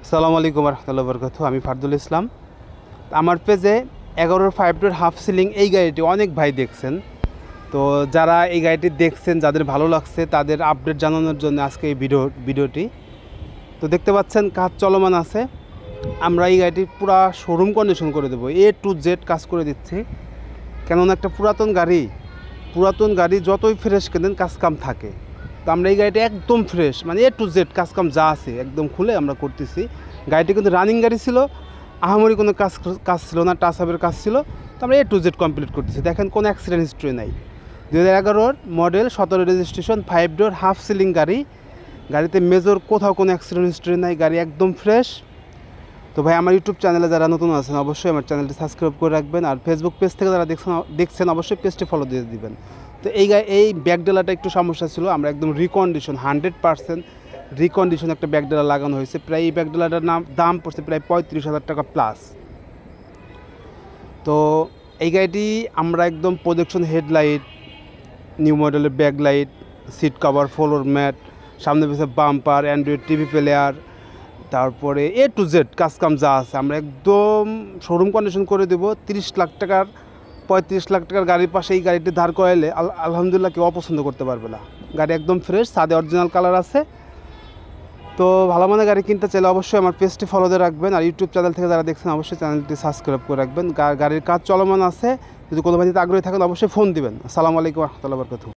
আসসালামু আলাইকুম রহমতুল্লাহ বরকাত। আমি ফারদুল ইসলাম। আমার পেজে 11 5 ডোর হাফ সিলিং এই গাড়িটি অনেক ভাই দেখছেন। তো যারা এই গাড়িটি দেখছেন, যাদের ভালো লাগছে তাদের আপডেট জানানোর জন্য আজকে এই ভিডিওটি। তো দেখতে পাচ্ছেন কাজ চলমান আছে। আমরা এই গাড়িটির পুরা শোরুম কন্ডিশন করে দেবো, A to Z কাজ করে দিচ্ছি। কেননা একটা পুরাতন গাড়ি যতই ফ্রেশ কেনেন কাজ কাম থাকে। তো আমরা এই গাড়িটা একদম ফ্রেশ, মানে A to Z কাজ কাম যা আছে একদম খুলে আমরা করতেছি। গাড়িটি কিন্তু রানিং গাড়ি ছিল, আহামরি কোনো কাজ ছিল না, টাচ আপের কাজ ছিল। তো আমরা A to Z কমপ্লিট করতেছি। দেখেন কোনো অ্যাক্সিডেন্ট হিস্ট্রি নাই। 2011 মডেল, 17 রেজিস্ট্রেশন, 5 ডোর হাফ সিলিং গাড়িতে মেজর কোথাও কোনো অ্যাক্সিডেন্ট হিস্ট্রি নাই, গাড়ি একদম ফ্রেশ। তো ভাই, আমার ইউটিউব চ্যানেলে যারা নতুন আছেন অবশ্যই আমার চ্যানেলটি সাবস্ক্রাইব করে রাখবেন, আর ফেসবুক পেজ থেকে যারা দেখছেন অবশ্যই পেজটি ফলো দিয়ে দিবেন। তো এই ব্যাকডেলাটা একটু সমস্যা ছিল, আমরা একদম রিকন্ডিশন 100% রিকন্ডিশন একটা ব্যাকডেলা লাগানো হয়েছে। প্রায় এই ব্যাকডেলাটার দাম পড়ছে প্রায় 35,000 টাকা প্লাস। তো এই গাড়িটি আমরা একদম প্রজেকশন হেডলাইট, নিউ মডেলের backlight, seat cover, floor mat, সামনে পিছনে বাম্পার, অ্যান্ড্রয়েড টিভি প্লেয়ার, তারপরে A to Z কাজকাম যা আছে আমরা একদম শোরুম কন্ডিশন করে দেবো। 35 লাখ টাকার গাড়ির পাশে এই গাড়িটি ধার করাইলে আলহামদুলিল্লাহ কেউ অপছন্দ করতে পারবে না। গাড়ি একদম ফ্রেশ, সাদে অরিজিনাল কালার আছে। তো ভালো মানের গাড়ি কিনতে চাইলে অবশ্যই আমার পেজটি ফলো দিয়ে রাখবেন, আর ইউটিউব চ্যানেল থেকে যারা দেখছেন অবশ্যই চ্যানেলটি সাবস্ক্রাইব করে রাখবেন। গাড়ির কাজ চলমান আছে, যদি কোনো ভাইতে আগ্রহী থাকেন অবশ্যই ফোন দিবেন। আসসালামু আলাইকুম রহমতুল্লাহ বরকাতুহু।